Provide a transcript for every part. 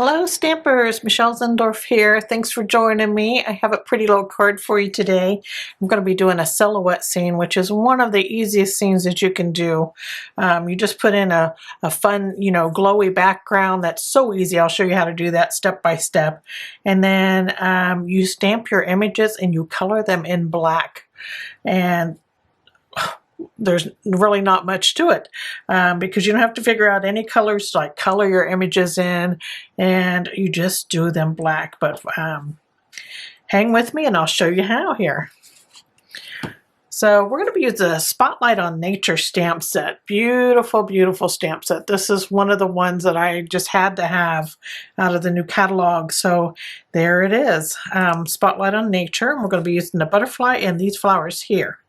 Hello Stampers, Michelle Zindorf here. Thanks for joining me. I have a pretty little card for you today. I'm going to be doing a silhouette scene, which is one of the easiest scenes that you can do. You just put in a fun, glowy background. That's so easy. I'll show you how to do that step by step. And then you stamp your images and you color them in black. And there's really not much to it because you don't have to figure out any colors, like color your images in, and you just do them black. But hang with me and I'll show you how here. So we're going to be using the Spotlight on Nature stamp set. Beautiful, beautiful stamp set. This is one of the ones that I just had to have out of the new catalog. So there it is, Spotlight on Nature. And we're going to be using the butterfly and these flowers here.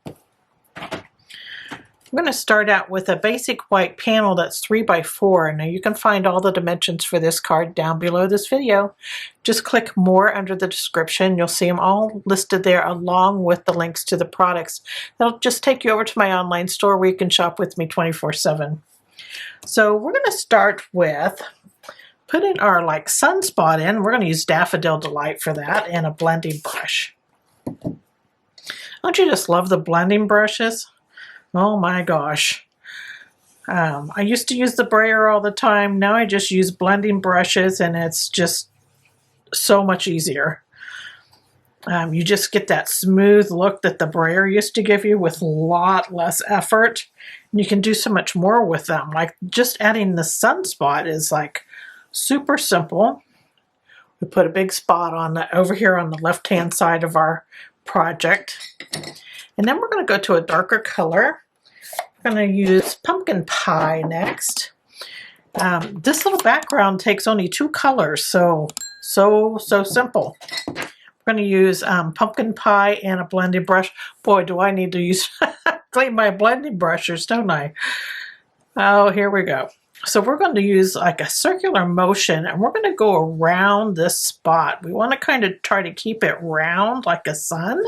I'm going to start out with a basic white panel that's 3 by 4. Now you can find all the dimensions for this card down below this video. Just click more under the description. You'll see them all listed there along with the links to the products. That'll just take you over to my online store where you can shop with me 24/7. So we're going to start with putting our sunspot in. We're going to use Daffodil Delight for that and a blending brush. Don't you just love the blending brushes? Oh my gosh. I used to use the brayer all the time. Now I just use blending brushes and it's just so much easier. You just get that smooth look that the brayer used to give you with a lot less effort. And you can do so much more with them. Like just adding the sunspot is super simple. We put a big spot on over here on the left hand side of our project. And then we're going to go to a darker color. We're going to use Pumpkin Pie next. This little background takes only 2 colors, so simple. We're going to use Pumpkin Pie and a blending brush. Boy, do I need to use clean my blending brushes, don't I? Oh, here we go. So we're going to use a circular motion, and we're going to go around this spot. We want to kind of try to keep it round like a sun.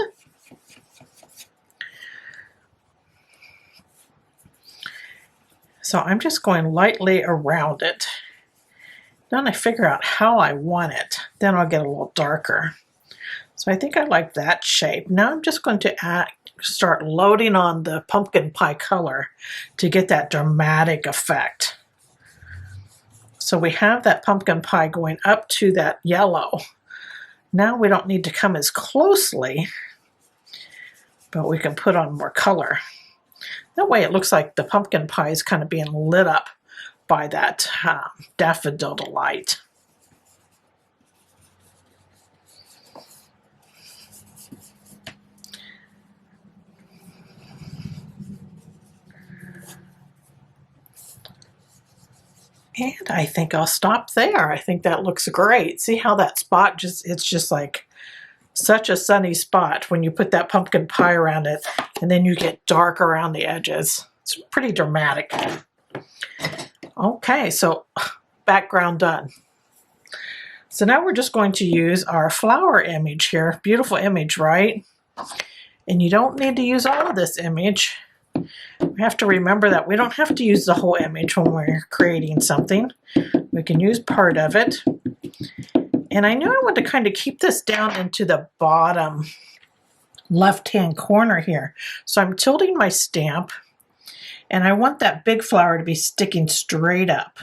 So I'm just going lightly around it. Then I figure out how I want it. Then I'll get a little darker. So I think I like that shape. Now I'm just going to start loading on the pumpkin pie color to get that dramatic effect. So we have that pumpkin pie going up to that yellow. Now we don't need to come as closely, but we can put on more color. That way it looks like the pumpkin pie is kind of being lit up by that Daffodil Delight. And I think I'll stop there. I think that looks great. See how that spot it's just like such a sunny spot when you put that pumpkin pie around it, and then you get dark around the edges. It's pretty dramatic. Okay, so background done. So now we're just going to use our flower image here. Beautiful image, right? And you don't need to use all of this image. We have to remember that we don't have to use the whole image when we're creating something. We can use part of it. And I knew I want to kind of keep this down into the bottom left-hand corner here. So I'm tilting my stamp, and I want that big flower to be sticking straight up,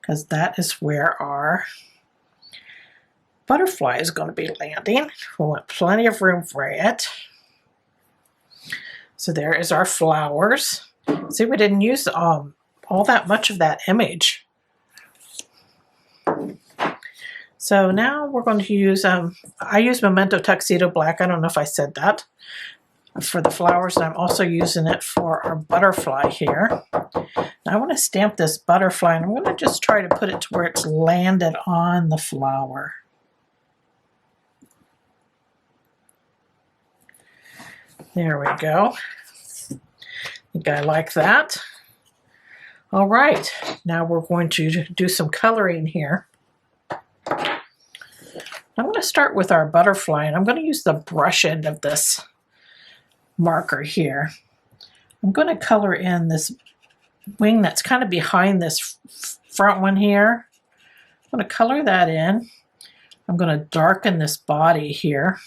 because that is where our butterfly is going to be landing. We want plenty of room for it. So there is our flowers. See, we didn't use all that much of that image. So now we're going to use, I use Memento Tuxedo Black. I don't know if I said that for the flowers. I'm also using it for our butterfly here. Now I want to stamp this butterfly, and I'm going to just try to put it to where it's landed on the flower. There we go. I think I like that. All right, now we're going to do some coloring here. I'm going to start with our butterfly, and I'm going to use the brush end of this marker here. I'm going to color in this wing that's kind of behind this front one here. I'm going to color that in. I'm going to darken this body here.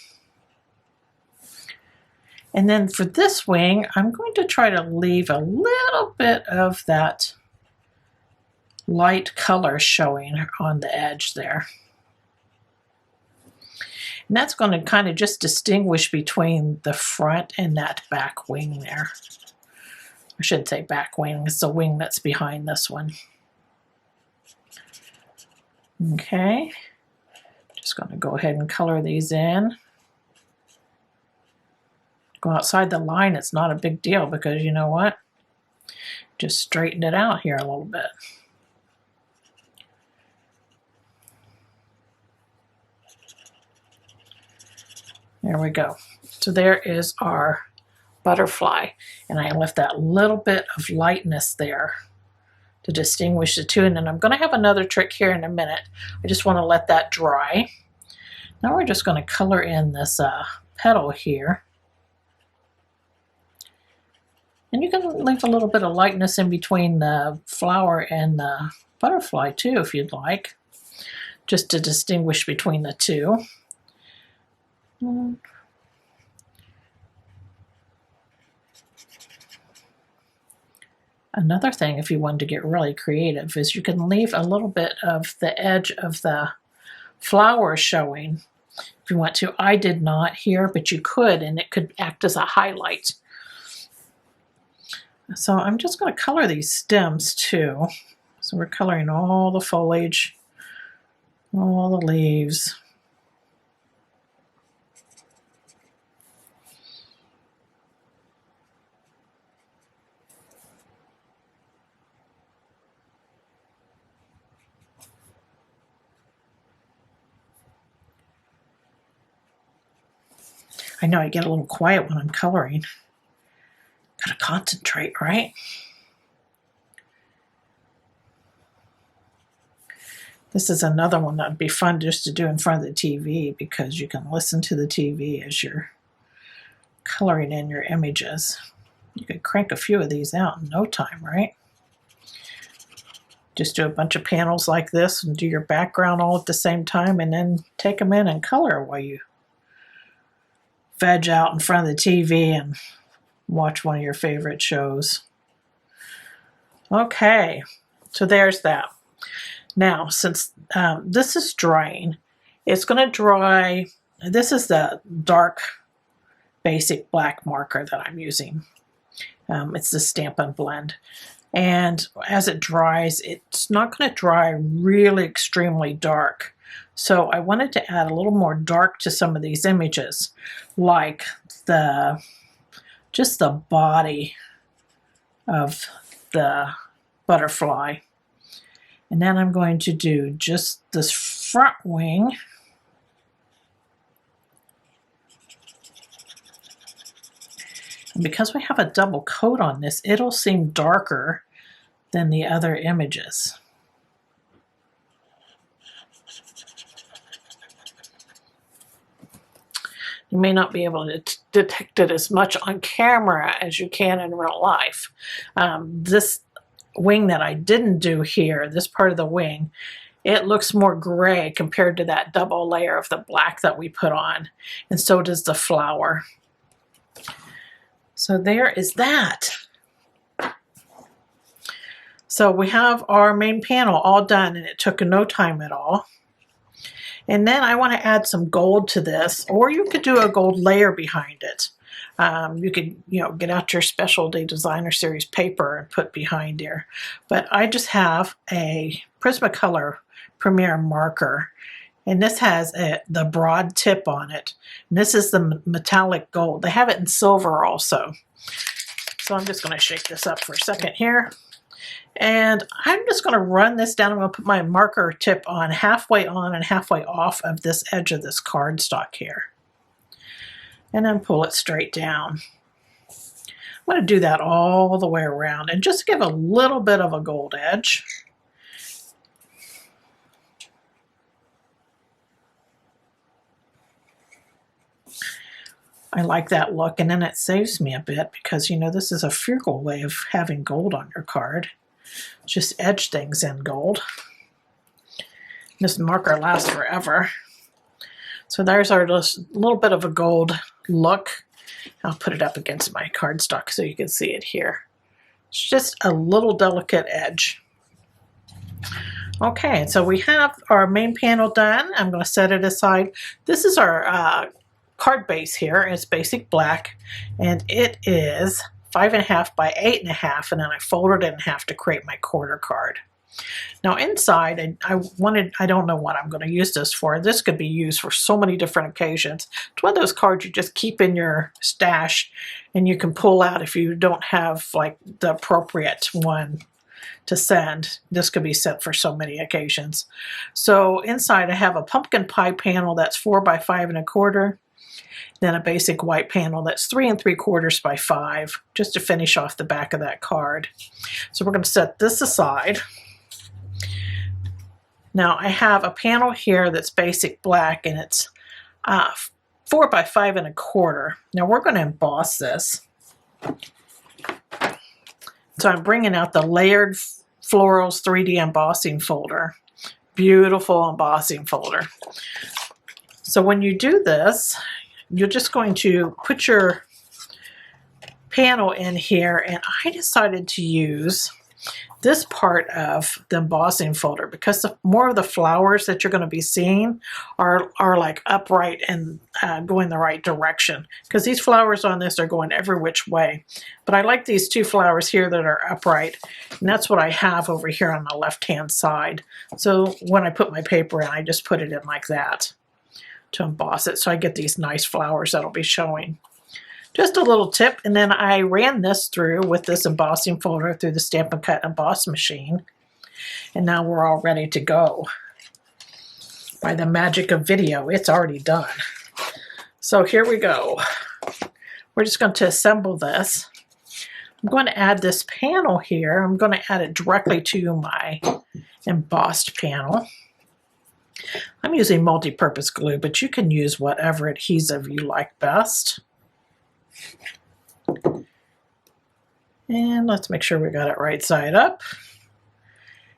And then for this wing, I'm going to try to leave a little bit of that light color showing on the edge there. And that's going to kind of just distinguish between the front and that back wing there. I shouldn't say back wing, it's the wing that's behind this one. Okay, just going to go ahead and color these in. Go outside the line, it's not a big deal because you know what? Just straighten it out here a little bit. There we go. So there is our butterfly, and I left that little bit of lightness there to distinguish the two. And then I'm going to have another trick here in a minute. I just want to let that dry. Now we're just going to color in this petal here. And you can leave a little bit of lightness in between the flower and the butterfly too, if you'd like, just to distinguish between the two. Another thing, if you wanted to get really creative, is you can leave a little bit of the edge of the flower showing if you want to. I did not here, but you could, and it could act as a highlight. So I'm just going to color these stems too. So we're coloring all the foliage, all the leaves. I know I get a little quiet when I'm coloring. Gotta concentrate, right? This is another one that would be fun just to do in front of the TV because you can listen to the TV as you're coloring in your images. You could crank a few of these out in no time, right? Just do a bunch of panels like this and do your background all at the same time and then take them in and color while you veg out in front of the TV and watch one of your favorite shows. Okay, so there's that. Now, since this is drying, it's going to dry. This is the dark basic black marker that I'm using. It's the Stampin' Blend. And as it dries, it's not going to dry really extremely dark. So I wanted to add a little more dark to some of these images, like just the body of the butterfly. And then I'm going to do just this front wing. And because we have a double coat on this, it'll seem darker than the other images. You may not be able to detect it as much on camera as you can in real life. This wing that I didn't do here, this part of the wing, it looks more gray compared to that double layer of the black that we put on. And so does the flower. So there is that. So we have our main panel all done, and it took no time at all. And then I want to add some gold to this, or you could do a gold layer behind it. You could, get out your Specialty Designer Series paper and put behind here. But I just have a Prismacolor Premier marker, and this has the broad tip on it. And this is the metallic gold. They have it in silver also. So I'm just going to shake this up for a second here. And I'm just going to run this down. I'm going to put my marker tip on halfway on and halfway off of this edge of this cardstock here. And then pull it straight down. I'm going to do that all the way around and just give a little bit of a gold edge. I like that look, and then it saves me a bit because, this is a frugal way of having gold on your card. Just edge things in gold. This marker lasts forever. So there's our little bit of a gold look. I'll put it up against my cardstock so you can see it here. It's just a little delicate edge. Okay, so we have our main panel done. I'm going to set it aside. This is our card base here. It's basic black, and it is 5.5 by 8.5, and then I folded it in half to create my quarter card. Now inside, I don't know what I'm going to use this for. This could be used for so many different occasions. It's one of those cards you just keep in your stash and you can pull out if you don't have like the appropriate one to send. This could be sent for so many occasions. So inside I have a pumpkin pie panel that's 4 by 5.25. Then a basic white panel that's 3 3/4 by 5, just to finish off the back of that card. So we're going to set this aside. Now I have a panel here that's basic black, and it's 4 by 5.25. Now we're going to emboss this. So I'm bringing out the Layered Florals 3D embossing folder. Beautiful embossing folder. So when you do this, you're just going to put your panel in here, and I decided to use this part of the embossing folder because more of the flowers that you're going to be seeing are like upright and going the right direction, because these flowers on this are going every which way. But I like these two flowers here that are upright, and that's what I have over here on the left hand side. So when I put my paper in, I just put it in like that to emboss it, so I get these nice flowers that'll be showing. Just a little tip, and then I ran this through with this embossing folder through the Stampin' Cut Emboss machine, and now we're all ready to go. By the magic of video, it's already done. So here we go. We're just going to assemble this. I'm going to add this panel here. I'm going to add it directly to my embossed panel. I'm using multi-purpose glue, but you can use whatever adhesive you like best. And let's make sure we got it right side up.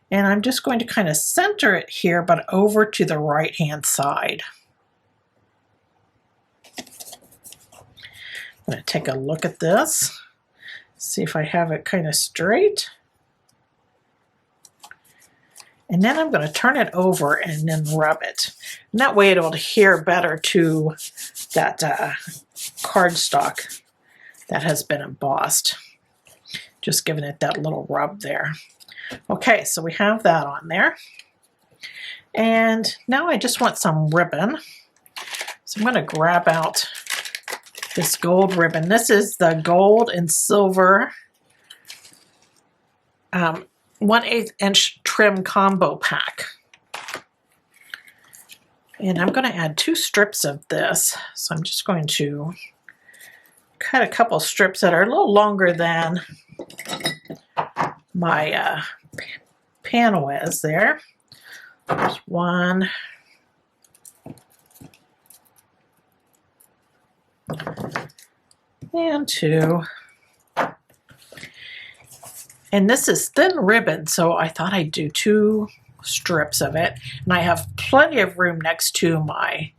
And I'm just going to kind of center it here, but over to the right hand side. I'm going to take a look at this, see if I have it kind of straight. And then I'm going to turn it over and then rub it. And that way it'll adhere better to that cardstock that has been embossed. Just giving it that little rub there. Okay, so we have that on there. And now I just want some ribbon. So I'm going to grab out this gold ribbon. This is the gold and silver 1/8 inch trim combo pack. And I'm going to add 2 strips of this. So I'm just going to cut a couple strips that are a little longer than my panel is there. There's 1. And 2. And this is thin ribbon, so I thought I'd do 2 strips of it. And I have plenty of room next to my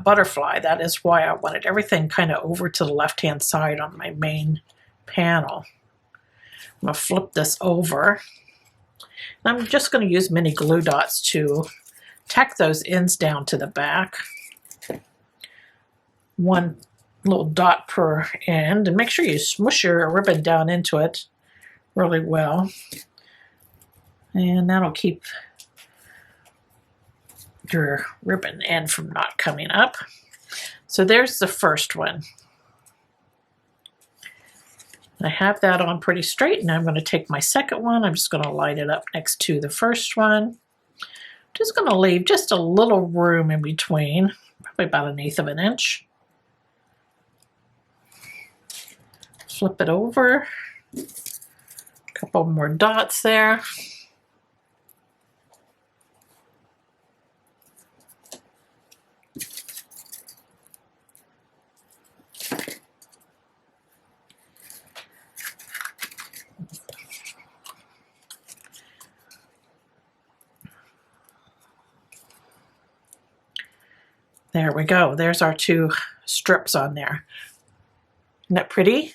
butterfly. That is why I wanted everything kind of over to the left-hand side on my main panel. I'm going to flip this over. And I'm just going to use mini glue dots to tack those ends down to the back. 1 little dot per end. And make sure you smush your ribbon down into it really well, and that'll keep your ribbon end from not coming up. So there's the first one. I have that on pretty straight, and I'm going to take my second one. I'm just going to line it up next to the first one. Just going to leave just a little room in between, probably about 1/8 inch. Flip it over. Couple more dots there. There we go. There's our 2 strips on there. Isn't that pretty?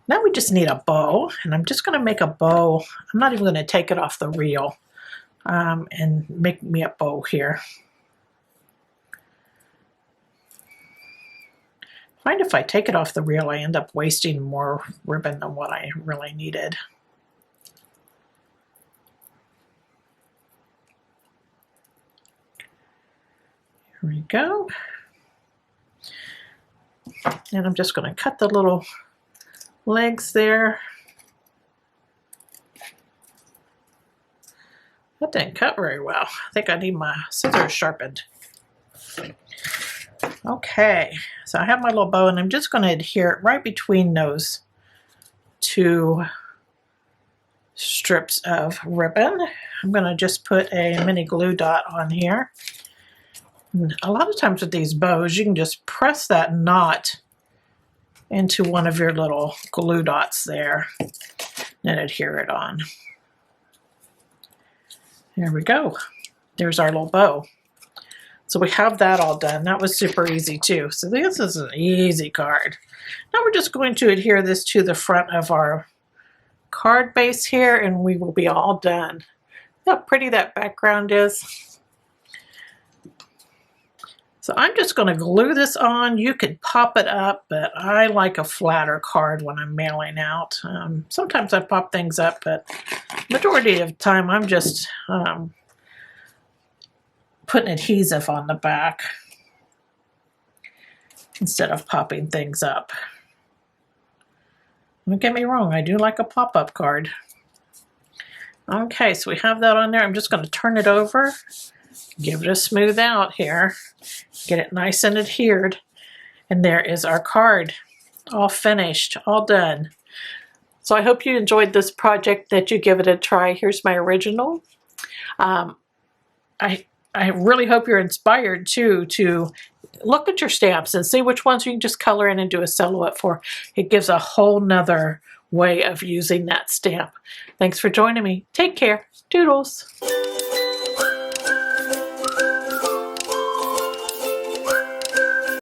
Now we just need a bow, and I'm just going to make a bow. I'm not even going to take it off the reel and make me a bow here. I find if I take it off the reel, I end up wasting more ribbon than what I really needed. Here we go. And I'm just going to cut the little legs there. That didn't cut very well. I think I need my scissors sharpened. Okay, so I have my little bow, and I'm just going to adhere it right between those 2 strips of ribbon. I'm going to just put a mini glue dot on here. And a lot of times with these bows, you can just press that knot into one of your little glue dots there and adhere it on. There we go. There's our little bow. So we have that all done. That was super easy too. So this is an easy card. Now we're just going to adhere this to the front of our card base here, and we will be all done. Look how pretty that background is. So I'm just going to glue this on. You could pop it up, but I like a flatter card when I'm mailing out. Sometimes I pop things up, but majority of the time I'm just putting adhesive on the back instead of popping things up. Don't get me wrong, I do like a pop-up card. Okay, so we have that on there. I'm just going to turn it over, give it a smooth out here, get it nice and adhered, and there is our card, all finished, all done. So I hope you enjoyed this project, that you give it a try. Here's my original. I really hope you're inspired too to look at your stamps and see which ones you can just color in and do a silhouette for. It gives a whole nother way of using that stamp. Thanks for joining me. Take care. Doodles.